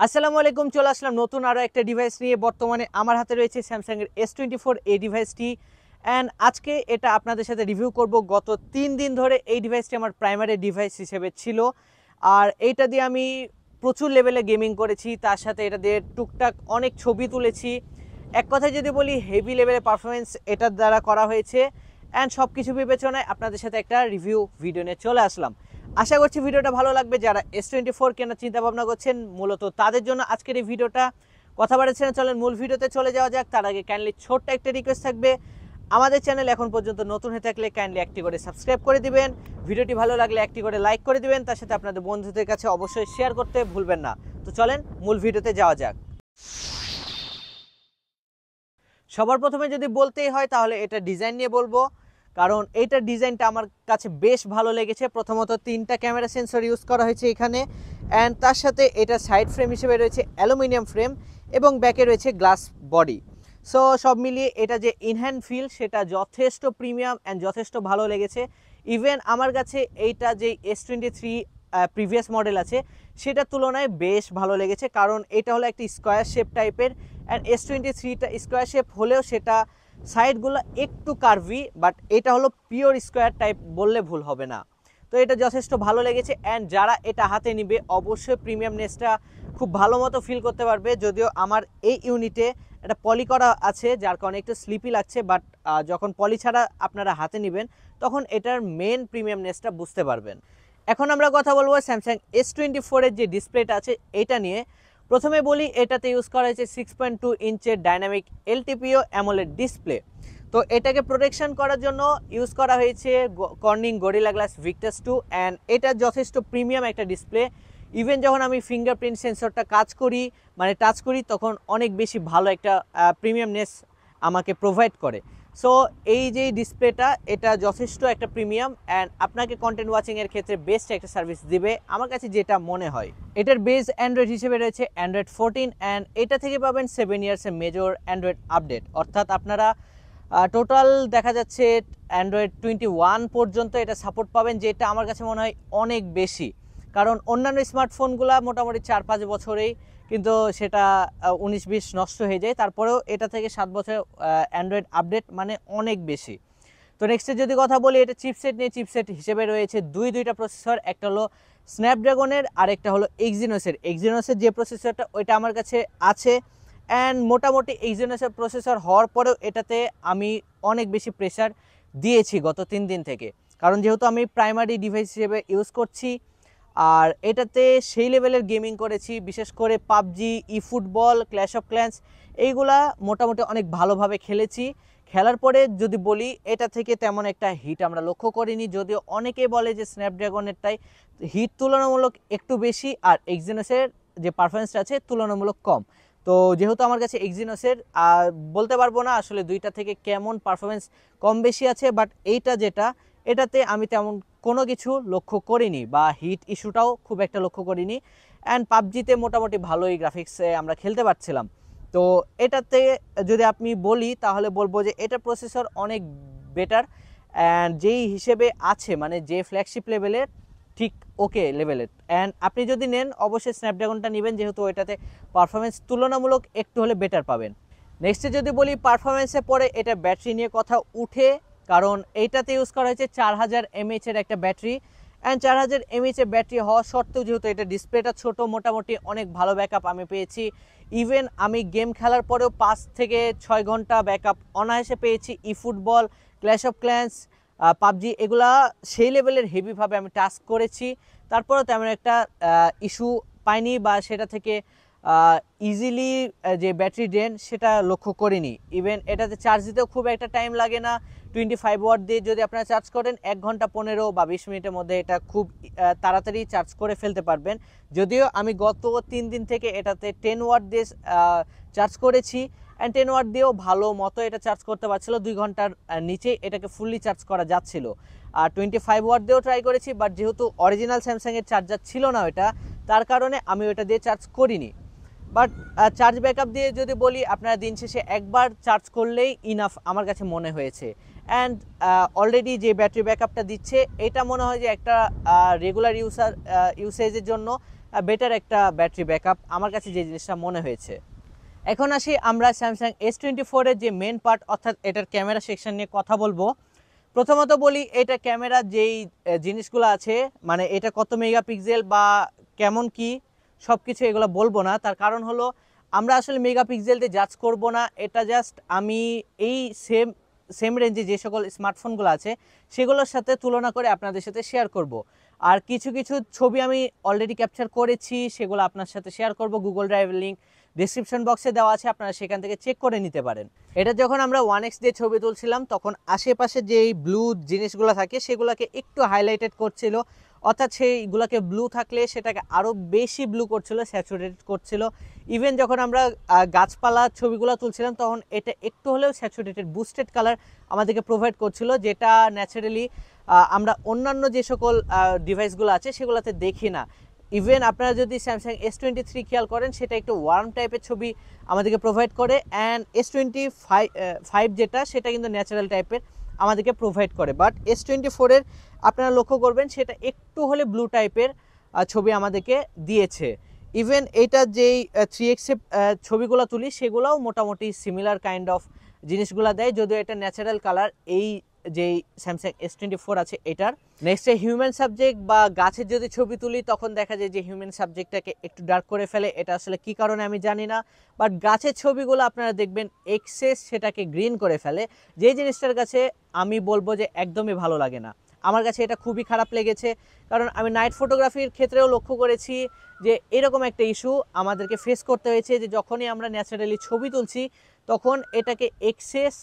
আসসালামু আলাইকুম, চলে আসলাম নতুন আরও একটা ডিভাইস নিয়ে। বর্তমানে আমার হাতে রয়েছে স্যামসাংয়ের S24 এই ডিভাইসটি। অ্যান্ড আজকে এটা আপনাদের সাথে রিভিউ করব। গত 3 দিন ধরে এই ডিভাইসটি আমার প্রাইমারি ডিভাইস হিসেবে ছিল, আর এইটা দিয়ে আমি প্রচুর লেভেলে গেমিং করেছি, তার সাথে এটা দিয়ে টুকটাক অনেক ছবি তুলেছি। এক কথায় যদি বলি, হেভি লেভেলের পারফরমেন্স এটার দ্বারা করা হয়েছে। অ্যান্ড সব কিছু বিবেচনায় আপনাদের সাথে একটা রিভিউ ভিডিও নিয়ে চলে আসলাম। আশা করছি ভিডিওটা ভালো লাগবে। যারা S24 কেনার চিন্তা ভাবনা করছেন মূলত তাদের জন্য আজকের এই ভিডিওটা। কথা বাড়াচ্ছি না, চলেন মূল ভিডিওতে চলে যাওয়া যাক। তার আগে কাইন্ডলি ছোট্ট একটা রিকোয়েস্ট থাকবে, আমাদের চ্যানেল এখন পর্যন্ত নতুন হয়ে থাকলে কাইন্ডলি একটি করে সাবস্ক্রাইব করে দিবেন, ভিডিওটি ভালো লাগলে একটি করে লাইক করে দিবেন, তার সাথে আপনাদের বন্ধুদের কাছে অবশ্যই শেয়ার করতে ভুলবেন না। তো চলেন মূল ভিডিওতে যাওয়া যাক। সবার প্রথমে যদি বলতেই হয় তাহলে এটা ডিজাইন নিয়ে বলবো, কারণ এইটার ডিজাইনটা আমার কাছে বেশ ভালো লেগেছে। প্রথমত 3টা ক্যামেরা সেন্সর ইউজ করা হয়েছে এখানে, অ্যান্ড তার সাথে এটা সাইড ফ্রেম হিসেবে রয়েছে অ্যালুমিনিয়াম ফ্রেম এবং ব্যাকে রয়েছে গ্লাস বডি। সো সব মিলিয়ে এটা যে ইনহ্যান্ড ফিল সেটা যথেষ্ট প্রিমিয়াম অ্যান্ড যথেষ্ট ভালো লেগেছে। ইভেন আমার কাছে এইটা যে S23 প্রিভিয়াস মডেল আছে সেটার তুলনায় বেশ ভালো লেগেছে, কারণ এটা হলো একটি স্কোয়ার শেপ টাইপের, অ্যান্ড S23টা স্কোয়ার শেপ হলেও সেটা সাইডগুলো একটু কার্ভি, বাট এটা হলো পিওর স্কোয়ার টাইপ বললে ভুল হবে না। তো এটা যথেষ্ট ভালো লেগেছে, অ্যান্ড যারা এটা হাতে নিবে অবশ্যই প্রিমিয়ামনেসটা খুব ভালো মতো ফিল করতে পারবে। যদিও আমার এই ইউনিটে এটা পলি করা আছে যার কারণে একটু স্লিপি লাগছে, বাট যখন পলি ছাড়া আপনারা হাতে নেবেন তখন এটার মেন প্রিমিয়ামনেসটা বুঝতে পারবেন। এখন আমরা কথা বলবো স্যামসাং S24 এর যে ডিসপ্লেটা আছে এটা নিয়ে। প্রথমে বলি, এটাতে ইউজ করা হয়েছে 6.2 ইঞ্চের ডাইনামিক LTPO অ্যামোলেড ডিসপ্লে। তো এটাকে প্রোটেকশন করার জন্য ইউজ করা হয়েছে Corning gorilla glass Victus 2, and এটা যথেষ্ট প্রিমিয়াম একটা ডিসপ্লে। ইভেন যখন আমি ফিঙ্গারপ্রিন্ট সেন্সরটা টাচ করি তখন অনেক বেশি ভালো একটা প্রিমিয়ামনেস আমাকে প্রোভাইড করে। সো এই যে ডিসপ্লেটা এটা যথেষ্ট একটা প্রিমিয়াম, অ্যান্ড আপনাকে কন্টেন্ট ওয়াচিংয়ের ক্ষেত্রে বেস্ট একটা সার্ভিস দিবে আমার কাছে যেটা মনে হয়। এটার বেস অ্যান্ড্রয়েড হিসেবে রয়েছে অ্যান্ড্রয়েড 14, অ্যান্ড এটা থেকে পাবেন 7 ইয়ার্সের মেজর অ্যান্ড্রয়েড আপডেট। অর্থাৎ আপনারা টোটাল দেখা যাচ্ছে অ্যান্ড্রয়েড 21 পর্যন্ত এটা সাপোর্ট পাবেন, যেটা আমার কাছে মনে হয় অনেক বেশি। কারণ অন্যান্য স্মার্টফোনগুলো মোটামুটি 4-5 বছরেই কিন্তু সেটা 19-20 নষ্ট হয়ে যায়, তারপরেও এটা থেকে 7 বছর অ্যান্ড্রয়েড আপডেট মানে অনেক বেশি। তো নেক্সটে যদি কথা বলি, এটা চিপসেট নিয়ে, চিপসেট হিসেবে রয়েছে দুইটা প্রসেসর, একটা হলো স্ন্যাপড্রাগনের আর একটা হলো এক্সিনোসের যে প্রসেসরটা ওইটা আমার কাছে আছে। অ্যান্ড মোটামুটি এক্সিনোসের প্রসেসর হওয়ার পরেও এটাতে আমি অনেক বেশি প্রেশার দিয়েছি গত 3 দিন থেকে, কারণ যেহেতু আমি প্রাইমারি ডিভাইস হিসেবে ইউজ করছি আর এটাতে সেই লেভেলের গেমিং করেছি। বিশেষ করে PUBG, E football, clash of clans এইগুলা মোটামুটি অনেক ভালোভাবে খেলেছি। খেলার পরে যদি বলি, এটা থেকে তেমন একটা হিট আমরা লক্ষ্য করিনি, যদিও অনেকে বলে যে স্ন্যাপড্রাগনেরটাই হিট তুলনামূলক একটু বেশি আর এক্সিনোসের যে পারফরমেন্সটা আছে তুলনামূলক কম। তো যেহেতু আমার কাছে এক্সিনোসের বলতে পারবো না আসলে দুইটা থেকে কেমন পারফরমেন্স কম বেশি আছে, বাট এইটা এটাতে আমি তেমন কোনো কিছু লক্ষ্য করিনি বা হিট ইস্যুটাও খুব একটা লক্ষ্য করিনি। অ্যান্ড পাবজিতে মোটামুটি ভালোই গ্রাফিক্সে আমরা খেলতে পারছিলাম। তো এটাতে যদি আপনি বলি তাহলে বলবো যে এটা প্রসেসর অনেক বেটার, অ্যান্ড যেই হিসেবে আছে মানে যে ফ্ল্যাগশিপ লেভেলের ঠিক ওকে লেভেলের। অ্যান্ড আপনি যদি নেন অবশ্যই স্ন্যাপড্রাগনটা নেবেন, যেহেতু এটাতে পারফরমেন্স তুলনামূলক একটু হলে বেটার পাবেন। নেক্সটে যদি বলি পারফরমেন্সে পরে, এটা ব্যাটারি নিয়ে কথা উঠে, কারণ এইটাতে ইউজ করা হয়েছে 4000 mAh এর একটা ব্যাটারি। অ্যান্ড 4000 mAh এর ব্যাটারি হওয়া সত্ত্বেও যেহেতু এটা ডিসপ্লেটা ছোট, মোটামুটি অনেক ভালো ব্যাকআপ আমি পেয়েছি। ইভেন আমি গেম খেলার পরেও 5 থেকে 6 ঘন্টা ব্যাকআপ অনায়াসে পেয়েছি। E football, clash of clans, PUBG এগুলা সেই লেভেলের হেভিভাবে আমি টাস্ক করেছি, তারপরেও তেমন একটা ইস্যু পাইনি বা সেটা থেকে ইজিলি যে ব্যাটারি ড্রেন সেটা লক্ষ্য করিনি। ইভেন এটাতে চার্জ দিতেও খুব একটা টাইম লাগে না। 25 ওয়াট দিয়ে যদি আপনারা চার্জ করেন 1 ঘন্টা 15 বা 20 মিনিটের মধ্যে এটা খুব তাড়াতাড়ি চার্জ করে ফেলতে পারবেন। যদিও আমি গত 3 দিন থেকে এটাতে 10 ওয়াট দিয়ে চার্জ করেছি, অ্যান্ড 10 ওয়াট দিয়েও ভালো মতো এটা চার্জ করতে পারছিল। 2 ঘন্টার নিচেই এটাকে ফুললি চার্জ করা যাচ্ছিল। আর 25 ওয়াট দিয়েও ট্রাই করেছি, বাট যেহেতু অরিজিনাল স্যামসাংয়ের চার্জার ছিল না ওটা, তার কারণে আমি ওটা দিয়ে চার্জ করিনি। বাট চার্জ ব্যাকআপ দিয়ে যদি বলি, আপনারা দিন শেষে একবার চার্জ করলেই ইনাফ আমার কাছে মনে হয়েছে। অ্যান্ড অলরেডি যে ব্যাটারি ব্যাকআপটা দিচ্ছে এটা মনে হয় যে একটা রেগুলার ইউসেজের জন্য বেটার একটা ব্যাটারি ব্যাকআপ আমার কাছে যে জিনিসটা মনে হয়েছে। এখন আসি আমরা স্যামসাং S24 এর যে মেন পার্ট অর্থাৎ এটার ক্যামেরা সেকশন নিয়ে কথা বলবো। প্রথমত বলি এটা ক্যামেরা যেই জিনিসগুলো আছে মানে এটা কত মেগাপিক্সেল বা কেমন কি সব কিছু এগুলো বলবো না। তার কারণ হলো আমরা আসলে মেগাপিক্সেল দিয়ে জাজ করব না, এটা জাস্ট আমি এই সেম রেঞ্জে যে সকল স্মার্টফোনগুলো আছে সেগুলোর সাথে তুলনা করে আপনাদের সাথে শেয়ার করব। আর কিছু কিছু ছবি আমি অলরেডি ক্যাপচার করেছি, সেগুলো আপনার সাথে শেয়ার করব। গুগল ড্রাইভ লিঙ্ক ডিসক্রিপশন বক্সে দেওয়া আছে, আপনারা সেখান থেকে চেক করে নিতে পারেন। এটা যখন আমরা 1x দিয়ে ছবি তুলছিলাম তখন আশেপাশে যেই ব্লু জিনিসগুলো থাকে সেগুলোকে একটু হাইলাইটেড করছিল, অর্থাৎ সেইগুলোকে ব্লু থাকলে সেটাকে আরও বেশি ব্লু করছিল, স্যাচুরেটেড করছিল। ইভেন যখন আমরা গাছপালা ছবিগুলো তুলছিলাম তখন এটা একটু হলেও স্যাচুরেটেড বুস্টেড কালার আমাদেরকে প্রোভাইড করছিল, যেটা ন্যাচারালি আমরা অন্যান্য যে সকল ডিভাইসগুলো আছে সেগুলোতে দেখি না। ইভেন আপনারা যদি স্যামসাং S23 খেয়াল করেন সেটা একটু ওয়ার্ম টাইপের ছবি আমাদেরকে প্রোভাইড করে, অ্যান্ড S25 যেটা সেটা কিন্তু ন্যাচারাল টাইপের আমাদেরকে প্রোভাইড করে। বাট S24 এর আপনারা লক্ষ্য করবেন সেটা একটু হলে ব্লু টাইপের ছবি আমাদেরকে দিয়েছে। ইভেন এটা যেই 3x ছবিগুলো তুলি সেগুলোও মোটামুটি সিমিলার কাইন্ড অফ জিনিসগুলো দেয়, যদিও এটা ন্যাচারাল কালার এই যেই স্যামসাং S24 আছে এটার। নেক্সটে হিউম্যান সাবজেক্ট বা গাছের যদি ছবি তুলি তখন দেখা যায় যে হিউম্যান সাবজেক্টটাকে একটু ডার্ক করে ফেলে, এটা আসলে কি কারণে আমি জানি না। বাট গাছের ছবিগুলো আপনারা দেখবেন এক্সেস সেটাকে গ্রিন করে ফেলে, যে জিনিসটার কাছে আমি বলবো যে একদমই ভালো লাগে না। আমার কাছে এটা খুবই খারাপ লেগেছে, কারণ আমি নাইট ফটোগ্রাফির ক্ষেত্রেও লক্ষ্য করেছি যে এরকম একটা ইস্যু আমাদেরকে ফেস করতে হয়েছে, যে যখনই আমরা ন্যাচারালি ছবি তুলছি তখন এটাকে এক্সেস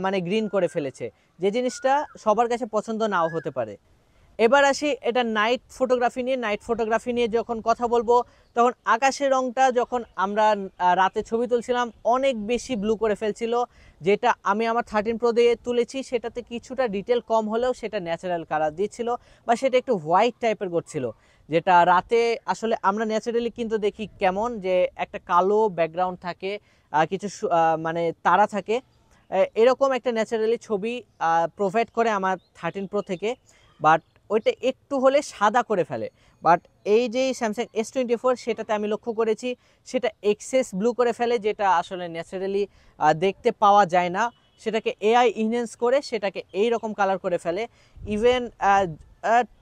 মানে গ্রিন করে ফেলেছে, যে জিনিসটা সবার কাছে পছন্দ নাও হতে পারে। এবার আসি এটা নাইট ফটোগ্রাফি নিয়ে যখন কথা বলবো তখন আকাশের রংটা যখন আমরা রাতে ছবি তুলছিলাম অনেক বেশি ব্লু করে ফেলছিল, যেটা আমি আমার 13 Pro দিয়ে তুলেছি সেটাতে কিছুটা ডিটেল কম হলেও সেটা ন্যাচারাল কালার দিচ্ছিল বা সেটা একটু হোয়াইট টাইপের করছিল, যেটা রাতে আসলে আমরা ন্যাচারালি কিন্তু দেখি কেমন যে একটা কালো ব্যাকগ্রাউন্ড থাকে, কিছু মানে তারা থাকে, এরকম একটা ন্যাচারালি ছবি প্রোভাইড করে আমার 13 Pro থেকে। বাট ওইটা একটু হলে সাদা করে ফেলে। বাট এই যে স্যামসাং S24 সেটাতে আমি লক্ষ্য করেছি সেটা এক্সেস ব্লু করে ফেলে, যেটা আসলে ন্যাচারালি দেখতে পাওয়া যায় না। সেটাকে এআই ইনহ্যান্স করে সেটাকে এই রকম কালার করে ফেলে। ইভেন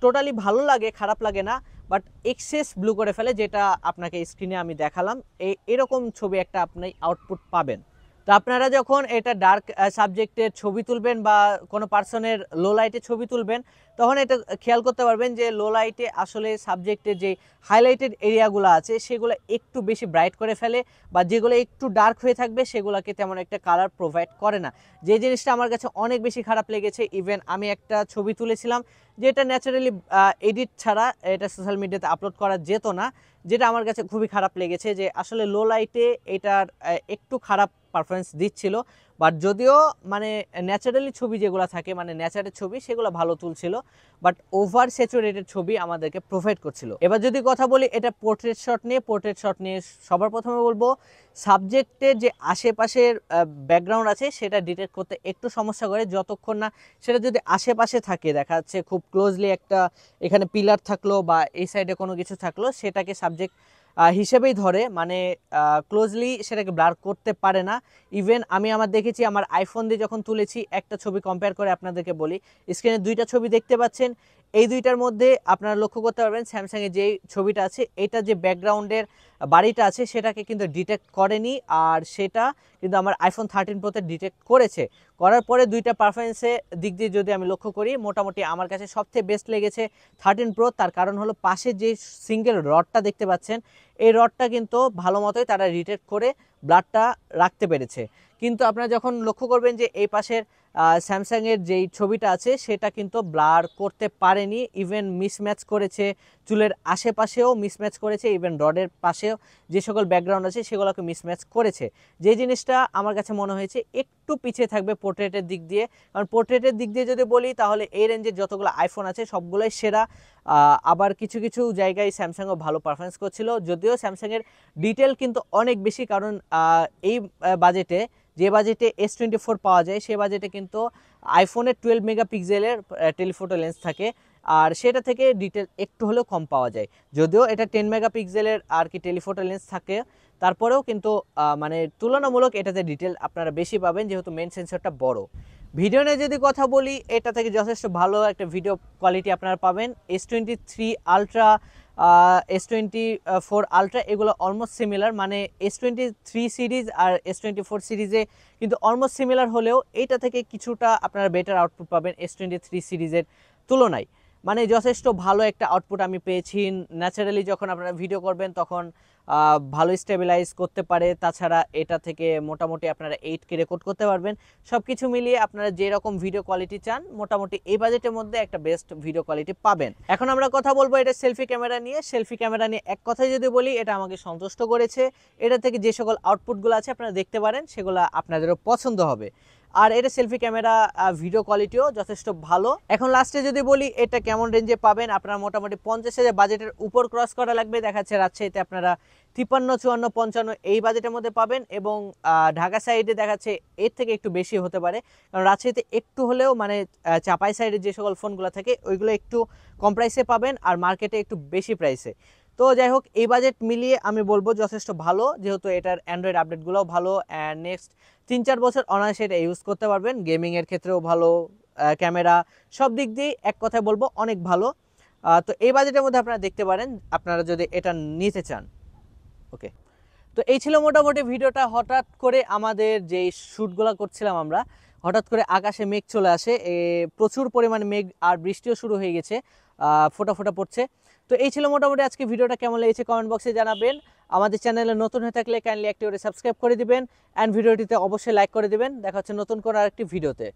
টোটালি ভালো লাগে, খারাপ লাগে না, বাট এক্সেস ব্লু করে ফেলে, যেটা আপনাকে স্ক্রিনে আমি দেখালাম। এরকম ছবি একটা আপনি আউটপুট পাবেন। তো আপনারা যখন এটা ডার্ক সাবজেক্টের ছবি তুলবেন বা কোনো পার্সনের লো লাইটে ছবি তুলবেন তখন এটা খেয়াল করতে পারবেন যে লো লাইটে আসলে সাবজেক্টের যে হাইলাইটেড এরিয়াগুলো আছে সেগুলো একটু বেশি ব্রাইট করে ফেলে, বা যেগুলো একটু ডার্ক হয়ে থাকবে সেগুলোকে তেমন একটা কালার প্রোভাইড করে না, যে জিনিসটা আমার কাছে অনেক বেশি খারাপ লেগেছে। ইভেন আমি একটা ছবি তুলেছিলাম যেটা ন্যাচারালি এডিট ছাড়া এটা সোশ্যাল মিডিয়াতে আপলোড করা যেত না, যেটা আমার কাছে খুবই খারাপ লেগেছে, যে আসলে লো লাইটে এটার একটু খারাপ পারফরমেন্স দিচ্ছিল। বাট যদিও মানে ন্যাচারালি ছবি যেগুলো থাকে মানে ন্যাচারের ছবি সেগুলো ভালো তুলছিল, বাট ওভার স্যাচুরেটেড ছবি আমাদেরকে প্রোভাইড করছিল। এবার যদি কথা বলি এটা পোর্ট্রেট শট নিয়ে সবার প্রথমে বলবো সাবজেক্টের যে আশেপাশের ব্যাকগ্রাউন্ড আছে সেটা ডিটেক্ট করতে একটু সমস্যা করে, যতক্ষণ না সেটা যদি আশেপাশে থাকে, দেখা যাচ্ছে খুব ক্লোজলি একটা এখানে পিলার থাকলো বা এই সাইডে কোনো কিছু থাকলো সেটাকে সাবজেক্ট হিসেবেই ধরে, মানে ক্লোজলি সেটাকে ব্লার করতে পারে না। ইভেন আমি আমার দেখেছি আমার আইফোন দিয়ে যখন তুলেছি একটা ছবি কম্পেয়ার করে আপনাদেরকে বলি, স্ক্রিনে দুইটা ছবি দেখতে পাচ্ছেন, এই দুইটার মধ্যে আপনারা লক্ষ্য করতে পারবেন স্যামসাংয়ের যেই ছবিটা আছে এটা যে ব্যাকগ্রাউন্ডের বাড়িটা আছে সেটাকে কিন্তু ডিটেক্ট করেনি, আর সেটা কিন্তু আমার আইফোন 13 Proতে ডিটেক্ট করেছে। করার পরে দুইটা পারফরমেন্সের দিক দিয়ে যদি আমি লক্ষ্য করি মোটামুটি আমার কাছে সবচেয়ে বেস্ট লেগেছে 13 Pro। তার কারণ হলো পাশে যে সিঙ্গেল রডটা দেখতে পাচ্ছেন এই রডটা কিন্তু ভালো মতোই তারা ডিটেক্ট করে ব্লাডটা রাখতে পেরেছে। কিন্তু আপনারা যখন লক্ষ্য করবেন যে এই পাশের স্যামসাংয়ের যেই ছবিটা আছে সেটা কিন্তু ব্লার করতে পারেনি, ইভেন মিসম্যাচ করেছে, চুলের আশেপাশেও মিসম্যাচ করেছে, ইভেন রডের পাশেও যে সকল ব্যাকগ্রাউন্ড আছে সেগুলোকে মিসম্যাচ করেছে, যে জিনিসটা আমার কাছে মনে হয়েছে একটু পিছিয়ে থাকবে পোর্ট্রেটের দিক দিয়ে। কারণ পোর্ট্রেটের দিক দিয়ে যদি বলি তাহলে এই রেঞ্জের যতগুলো আইফোন আছে সবগুলোই সেরা, আবার কিছু কিছু জায়গায় স্যামসাংও ভালো পারফরমেন্স করছিল, যদিও স্যামসাংয়ের ডিটেল কিন্তু অনেক বেশি, কারণ এই বাজেটে যে বাজেটে S24 পাওয়া যায় সে বাজেটে কিন্তু আইফোনের 12 মেগাপিক্সেলের টেলিফোটো লেন্স থাকে, আর সেটা থেকে ডিটেল একটু হলেও কম পাওয়া যায়। যদিও এটা 10 মেগাপিক্সেলের আর কি টেলিফোটো লেন্স থাকে, তারপরেও কিন্তু মানে তুলনামূলক এটাতে ডিটেল আপনারা বেশি পাবেন যেহেতু মেন সেন্সরটা বড়। ভিডিও নিয়ে যদি কথা বলি, এটা থেকে যথেষ্ট ভালো একটা ভিডিও কোয়ালিটি আপনারা পাবেন। S23 আলট্রা, S24 আলট্রা এগুলো অলমোস্ট সিমিলার, মানে S23 সিরিজ আর S24 সিরিজে কিন্তু অলমোস্ট সিমিলার হলেও এইটা থেকে কিছুটা আপনারা বেটার আউটপুট পাবেন S23 সিরিজের তুলনায়। মানে যথেষ্ট ভালো একটা আউটপুট আমি পেয়েছি। ন্যাচারালি যখন আপনারা ভিডিও করবেন তখন ভালো স্টেবিলাইজ করতে পারে। তাছাড়া এটা থেকে মোটামুটি আপনারা 8K রেকর্ড করতে পারবেন। সব কিছু মিলিয়ে আপনারা যেরকম ভিডিও কোয়ালিটি চান মোটামুটি এই বাজেটের মধ্যে একটা বেস্ট ভিডিও কোয়ালিটি পাবেন। এখন আমরা কথা বলবো এটা সেলফি ক্যামেরা নিয়ে। সেলফি ক্যামেরা নিয়ে এক কথায় যদি বলি, এটা আমাকে সন্তুষ্ট করেছে। এটা থেকে যে সকল আউটপুটগুলো আছে আপনারা দেখতে পারেন, সেগুলো আপনাদেরও পছন্দ হবে। আর এটা সেলফি ক্যামেরা ভিডিও কোয়ালিটিও যথেষ্ট ভালো। এখন লাস্টে যদি বলি এটা কেমন রেঞ্জে পাবেন, আপনারা মোটামুটি 50,000 বাজেটের উপর ক্রস করা লাগবে। দেখাচ্ছে রাজশাহীতে আপনারা 53, 54, 55 এই বাজেটের মধ্যে পাবেন, এবং ঢাকা সাইডে দেখাচ্ছে এর থেকে একটু বেশি হতে পারে, কারণ রাজশাহীতে একটু হলেও মানে চাপাই সাইডে যে সকল ফোনগুলো থাকে ওইগুলো একটু কম প্রাইসে পাবেন, আর মার্কেটে একটু বেশি প্রাইসে। তো যাই হোক, এই বাজেট মিলিয়ে আমি বলবো যথেষ্ট ভালো, যেহেতু এটার অ্যান্ড্রয়েড আপডেটগুলোও ভালো, অ্যান্ড নেক্সট 3-4 বছর অনায়াসে এটা ইউজ করতে পারবেন। গেমিংয়ের ক্ষেত্রেও ভালো, ক্যামেরা সব দিক দিয়ে এক কথায় বলবো অনেক ভালো। তো এই বাজেটের মধ্যে আপনারা দেখতে পারেন আপনারা যদি এটা নিতে চান। ওকে, তো এই ছিল মোটামুটি ভিডিওটা। হঠাৎ করে আমাদের যেই শ্যুটগুলো করছিলাম আমরা, হঠাৎ করে আকাশে মেঘ চলে আসে, প্রচুর পরিমাণে মেঘ আর বৃষ্টিও শুরু হয়ে গেছে, ফোঁটা ফোঁটা পড়ছে। তো এই ছিল মোটামুটি আজকে ভিডিওটা। কেমন লেগেছে কমেন্ট বক্সে জানাবেন। আমাদের চ্যানেলে নতুন হয়ে থাকলে কাইন্ডলি একটি করে সাবস্ক্রাইব করে দিবেন, অ্যান্ড ভিডিওটিতে অবশ্যই লাইক করে দিবেন। দেখা হচ্ছে নতুন কোনো আরেকটি ভিডিওতে।